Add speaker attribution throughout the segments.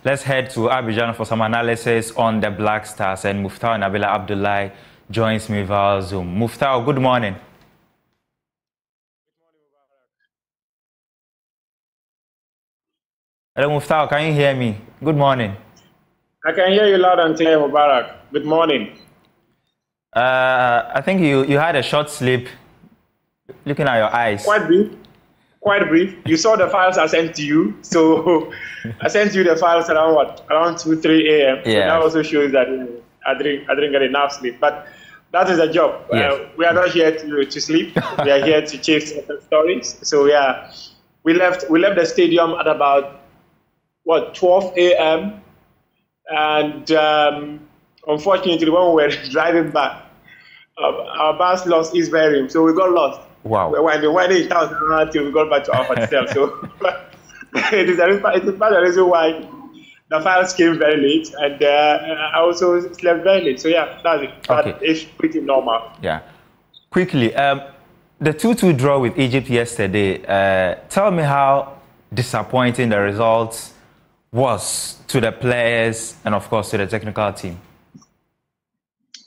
Speaker 1: let's head to Abidjan for some analysis on the Black Stars. And Muftawu Nabila Abdullahi joins me via Zoom. Muftawu, good morning. Hello, Muftawu, can you hear me? Good morning.
Speaker 2: I can hear you loud and clear, Mubarak. Good morning.
Speaker 1: I think you had a short sleep. Looking at your eyes.
Speaker 2: Quite brief. Quite brief. You saw the files I sent to you. So I sent you the files around what? Around 2, 3 a.m.
Speaker 1: Yeah.
Speaker 2: So that also shows that I didn't get enough sleep. But that is a job.
Speaker 1: Yes.
Speaker 2: We are not here to sleep. We are here to chase stories. So yeah, we left the stadium at about 12 a.m. And unfortunately, when we were driving back, our bus lost its bearing, so we got lost.
Speaker 1: Wow.
Speaker 2: When we went in town until we got back to our hotel. So it is part of the reason why the files came very late, and I also slept very late. So yeah, that's it. But
Speaker 1: okay.
Speaker 2: It's pretty normal.
Speaker 1: Yeah. Quickly, the 2-2 draw with Egypt yesterday, tell me how disappointing the results was to the players and, of course, to the technical team.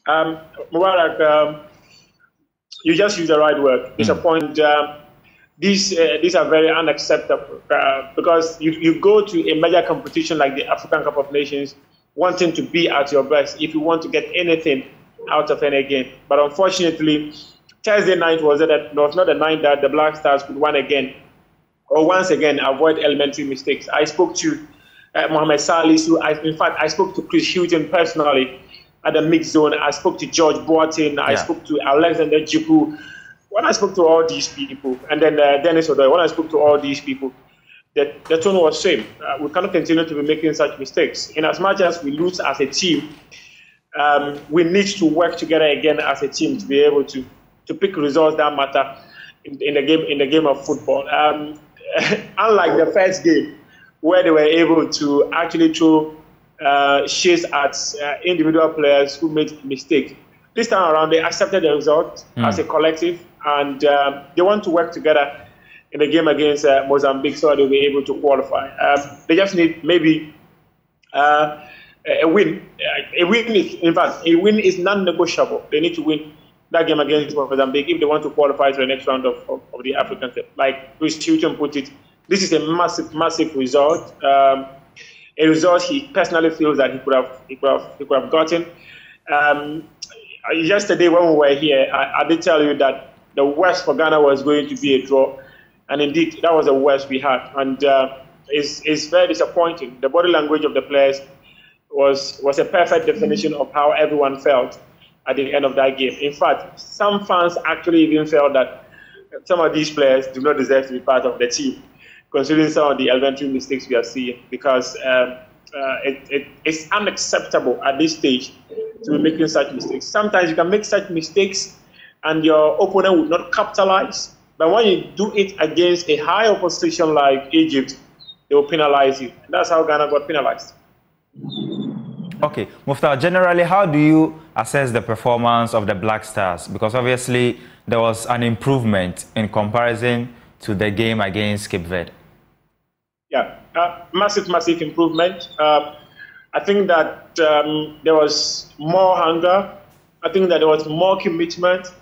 Speaker 2: Mubarak, you just used the right word. Disappointed. These are very unacceptable because you go to a major competition like the African Cup of Nations wanting to be at your best if you want to get anything out of any game. But unfortunately, Thursday night was not the night that the Black Stars could once again avoid elementary mistakes. I spoke to Mohammed Kudus. In fact, I spoke to Chris Houghton personally at the mixed zone. I spoke to George Boateng. I spoke to Alexander Djiku. When I spoke to all these people, and then Dennis Odoy, when I spoke to all these people, the tone was same. We cannot continue to be making such mistakes. In as much as we lose as a team, we need to work together again as a team to be able to pick results that matter in the game of football. Unlike the first game, where they were able to actually throw shades at individual players who made mistakes. This time around, they accepted the result as a collective, and they want to work together in the game against Mozambique so they'll be able to qualify. They just need maybe a win. A win is non-negotiable. They need to win that game against Mozambique if they want to qualify to the next round of the African Cup. Like Chris Houghton put it, this is a massive, massive result. A result he personally feels that he could have gotten. Yesterday when we were here, I did tell you that the worst for Ghana was going to be a draw, and indeed that was the worst we had. And it's very disappointing. The body language of the players was a perfect definition of how everyone felt at the end of that game. In fact, some fans actually even felt that some of these players do not deserve to be part of the team, considering some of the elementary mistakes we are seeing, because it's unacceptable at this stage to be making such mistakes. Sometimes you can make such mistakes and your opponent would not capitalize, but when you do it against a high opposition like Egypt, they will penalize you. And that's how Ghana got penalized.
Speaker 1: Okay, Muftawu, generally, how do you assess the performance of the Black Stars? Because obviously there was an improvement in comparison to the game against Cape Verde. Yeah,
Speaker 2: massive improvement. I think that there was more hunger. I think that there was more commitment.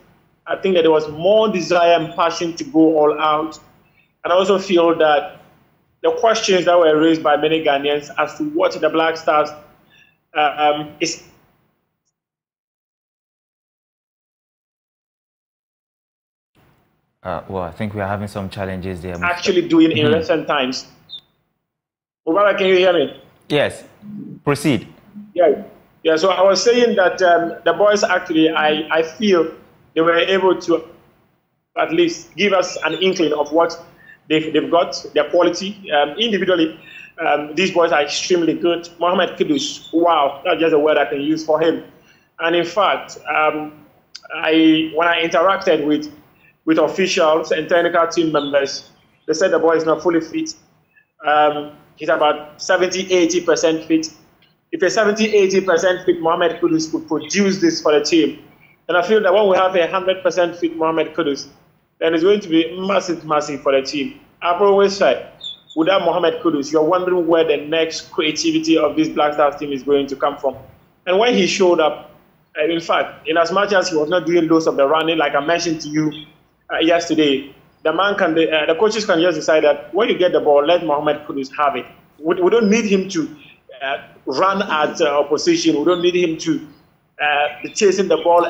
Speaker 2: I think that there was more desire and passion to go all out. And I also feel that the questions that were raised by many Ghanaians as to what the Black Stars is
Speaker 1: well, I think we are having some challenges there.
Speaker 2: Actually doing in recent times. Mubarak, can you hear me?
Speaker 1: Yes. Proceed.
Speaker 2: Yeah. So I was saying that the boys actually, I feel they were able to at least give us an inkling of what they've got, their quality. Individually, these boys are extremely good. Mohammed Kudus, wow, that's just a word I can use for him. And in fact, when I interacted with officials and technical team members, they said the boy is not fully fit. He's about 70-80% fit. If a 70-80% fit Mohammed Kudus could produce this for the team, then I feel that when we have a 100% fit Mohammed Kudus, then it's going to be massive for the team. I've always said, without Mohammed Kudus, you're wondering where the next creativity of this Black Stars team is going to come from. And when he showed up, in fact, in as much as he was not doing loads of the running, like I mentioned to you yesterday, the coaches can just decide that when you get the ball, let Mohammed Kudus have it. We don't need him to run at opposition. We don't need him to be chasing the ball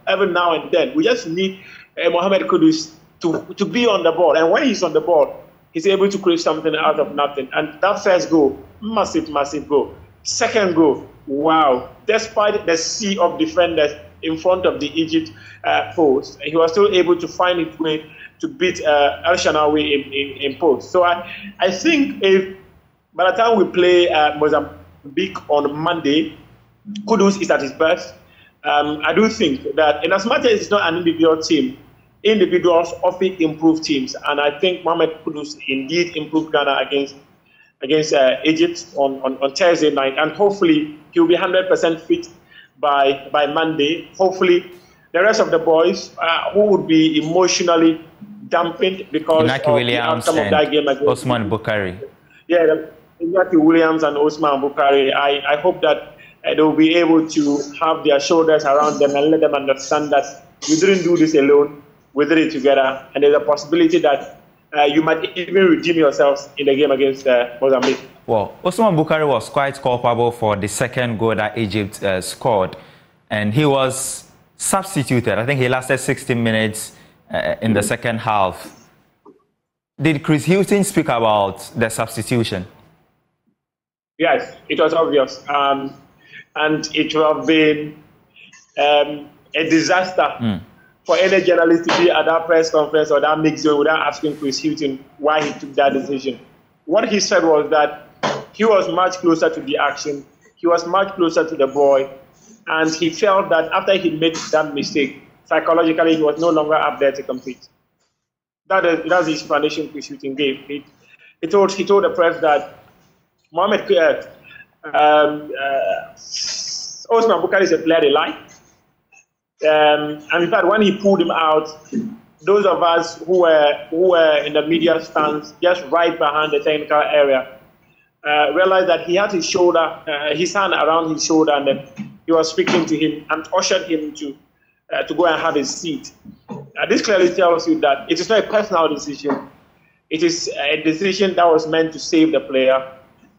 Speaker 2: every now and then. We just need Mohammed Kudus to be on the ball. And when he's on the ball, he's able to create something out of nothing. And that first goal, massive, massive goal. Second goal, wow. Despite the sea of defenders in front of the Egypt post, he was still able to find his way to beat El Shanawi in post. So I think if by the time we play Mozambique on Monday, Kudus is at his best. I do think that in as much as it's not an individual team, individuals often improve teams. And I think Mohammed Kudus indeed improved Ghana against Egypt on Thursday night. And hopefully he'll be 100% fit by Monday. Hopefully the rest of the boys who would be emotionally dampened because
Speaker 1: Inaki
Speaker 2: of
Speaker 1: Williams
Speaker 2: the outcome of that game against
Speaker 1: Osman Bukari.
Speaker 2: Yeah, Inaki Williams and Osman Bukari. I hope that they will be able to have their shoulders around them and let them understand that you didn't do this alone. We did it together, and there's a possibility that you might even redeem yourselves in the game against Mozambique.
Speaker 1: Well, Osman Bukari was quite culpable for the second goal that Egypt scored, and he was substituted. I think he lasted 60 minutes in the second half. Did Chris Hilton speak about the substitution?
Speaker 2: Yes, it was obvious, and it would have been a disaster for any journalist to be at that press conference or that mix zone without asking Chris Hilton why he took that decision. What he said was that he was much closer to the action, he was much closer to the boy, and he felt that after he made that mistake, psychologically he was no longer up there to compete. That's the explanation Chris Hilton gave. He told the press that Mohammed Osman Bukari is a player they like. And in fact, when he pulled him out, those of us who were in the media stands just right behind the technical area realized that he had his hand around his shoulder, and then he was speaking to him and ushered him to go and have his seat. This clearly tells you that it is not a personal decision. It is a decision that was meant to save the player.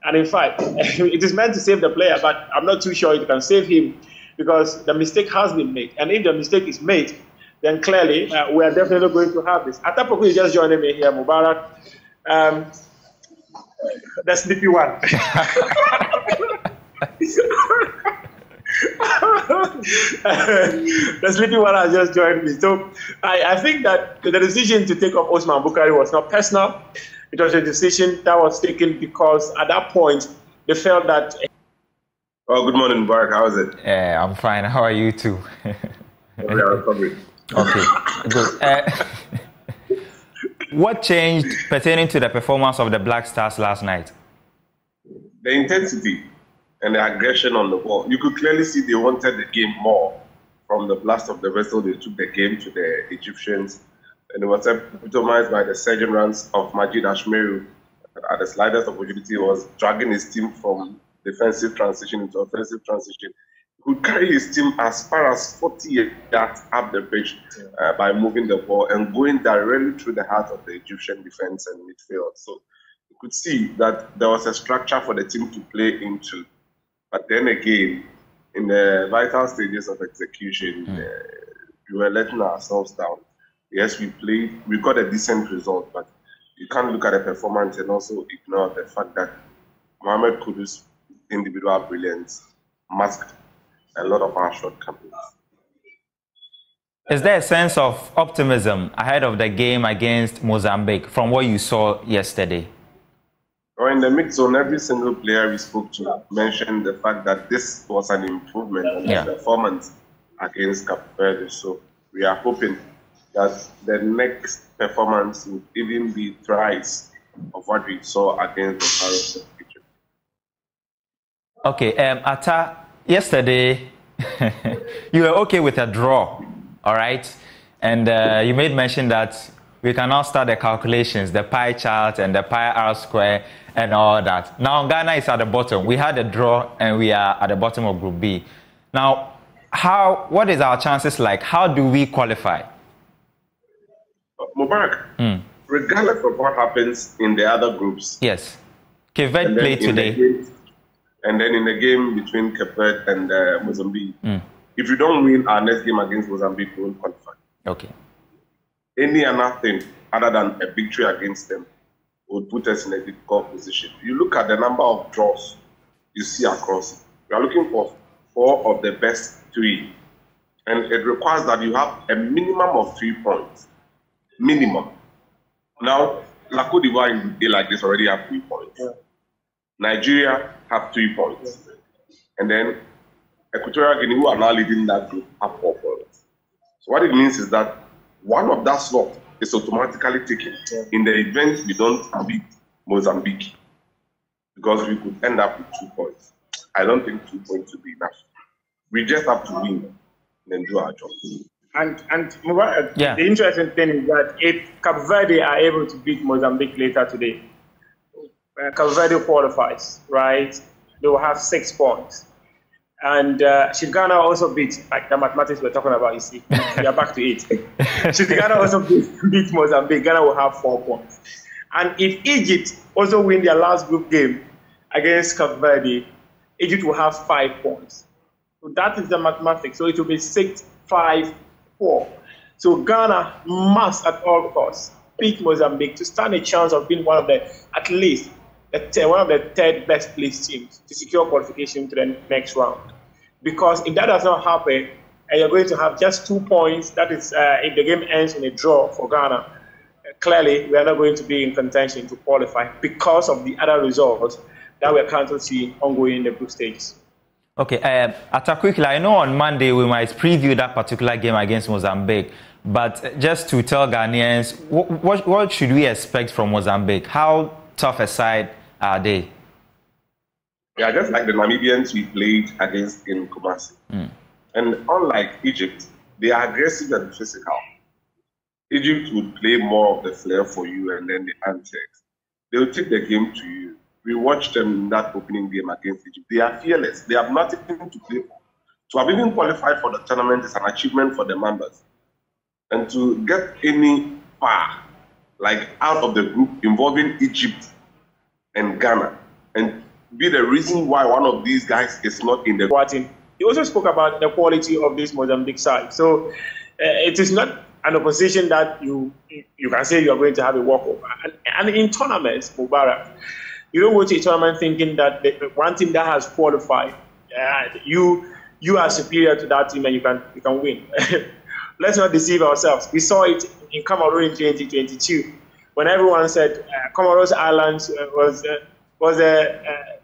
Speaker 2: And in fact, it is meant to save the player, but I'm not too sure it can save him because the mistake has been made. And if the mistake is made, then clearly we are definitely going to have this. Atapoku is just joining me here, Mubarak. The sleepy one. The sleepy one has just joined me. So I think that the decision to take off Osman Bukari was not personal. It was a decision that was taken because at that point they felt that.
Speaker 3: Oh, good morning, Mubarak. How is it?
Speaker 1: Yeah, I'm fine. How are you too? Okay, good. What changed pertaining to the performance of the Black Stars last night?
Speaker 3: The intensity and the aggression on the ball. You could clearly see they wanted the game more. From the blast of the vessel, they took the game to the Egyptians. And it was epitomized by the surging runs of Majid Ashmeru. At the slightest opportunity, was dragging his team from defensive transition into offensive transition. He could carry his team as far as 40 yards up the pitch by moving the ball and going directly through the heart of the Egyptian defense and midfield. So you could see that there was a structure for the team to play into. But then again, in the vital stages of execution, we were letting ourselves down. Yes, we got a decent result, but you can't look at the performance and also ignore the fact that Mohammed Kudus' individual brilliance masked a lot of our shortcomings.
Speaker 1: Is there a sense of optimism ahead of the game against Mozambique from what you saw yesterday?
Speaker 3: Well, in the mix zone, every single player we spoke to mentioned the fact that this was an improvement on the performance against Cape Verde. So we are hoping that the next performance would even be thrice of what we saw against the Pharaohs of Egypt.
Speaker 1: Okay, Atta, yesterday you were okay with a draw, all right? And you made mention that we can now start the calculations, the pie chart and the pi r square and all that. Now Ghana is at the bottom. We had a draw and we are at the bottom of Group B. Now, what is our chances like? How do we qualify?
Speaker 3: Mubarak, regardless of what happens in the other groups.
Speaker 1: Yes. Cape Verde played today.
Speaker 3: And then in the game between Cape Verde and Mozambique, if you don't win our next game against Mozambique, we won't qualify.
Speaker 1: Okay.
Speaker 3: Any other thing other than a victory against them would put us in a difficult position. You look at the number of draws you see across. We are looking for 4 of the best 3. And it requires that you have a minimum of 3 points. Minimum. Now, La Côte d'Ivoire in a day like this already have 3 points. Yeah. Nigeria have 3 points. And then Equatorial Guinea, who are now leading that group, have 4 points. So what it means is that one of that slot is automatically taken in the event we don't beat Mozambique, because we could end up with 2 points. I don't think 2 points would be enough. We just have to win and then do our job.
Speaker 2: And the interesting thing is that if Cape Verde are able to beat Mozambique later today, Cape Verde qualifies, right? They will have 6 points. And should Ghana also beat, like the mathematics we're talking about, you see, we are back to 8. Should Ghana also beat Mozambique, Ghana will have 4 points. And if Egypt also win their last group game against Cape Verde, Egypt will have 5 points. So that is the mathematics. So it will be 6, 5, 4. So Ghana must, at all costs, beat Mozambique to stand a chance of being one of the, at least, one of the 3rd best placed teams to secure qualification to the next round. Because if that does not happen, and you're going to have just 2 points, that is, if the game ends in a draw for Ghana, clearly we are not going to be in contention to qualify because of the other results that we're currently seeing ongoing in the group stages. Okay,
Speaker 1: Atta, quickly, I know on Monday we might preview that particular game against Mozambique, but just to tell Ghanaians, what should we expect from Mozambique? How tough a side are they?
Speaker 3: Yeah, just like the Namibians we played against in Kumasi. And unlike Egypt, they are aggressive and physical. Egypt would play more of the flair for you and then the antics. They will take the game to you. We watched them in that opening game against Egypt. They are fearless. They have nothing to play for. To have even qualified for the tournament is an achievement for the members. And to get any far, like out of the group involving Egypt and Ghana, and be the reason why one of these guys is not in the
Speaker 2: team. He also spoke about the quality of this Mozambique side. So it is not an opposition that you can say you are going to have a walkover. And in tournaments, Mubarak, you don't go to a tournament thinking that the one team that has qualified, you are superior to that team and you can win. Let's not deceive ourselves. We saw it in Cameroon in 2022 when everyone said Comoros Islands was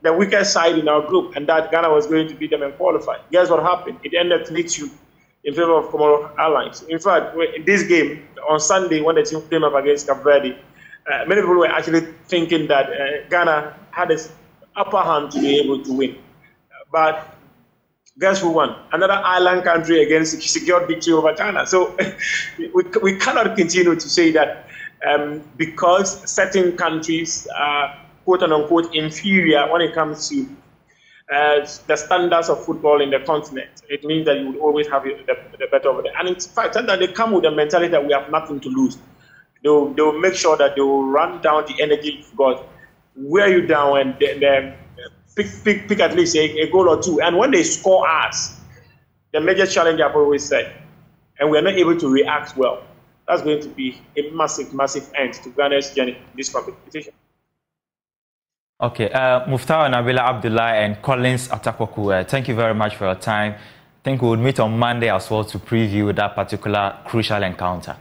Speaker 2: the weakest side in our group and that Ghana was going to beat them and qualify. Guess what happened? It ended 3-2 in favor of Comoros Islands. In fact, in this game, on Sunday, when the team came up against Cape Verde, many people were actually thinking that Ghana had an upper hand to be able to win. But guess who won? Another island country against secured victory over Ghana. So we cannot continue to say that because certain countries are quote-unquote inferior when it comes to the standards of football in the continent. It means that you would always have the better over there. And in fact, that they come with the mentality that we have nothing to lose. They'll make sure that they will run down the energy you've got, wear you down, and then pick at least a goal or two. And when they score us, the major challenge I've always said, and we're not able to react well, that's going to be a massive, massive end to Ghana's journey in this competition.
Speaker 1: Okay, Muftawu Nabila Abdullah and Collins Atakwaku, thank you very much for your time. I think we'll meet on Monday as well to preview that particular crucial encounter.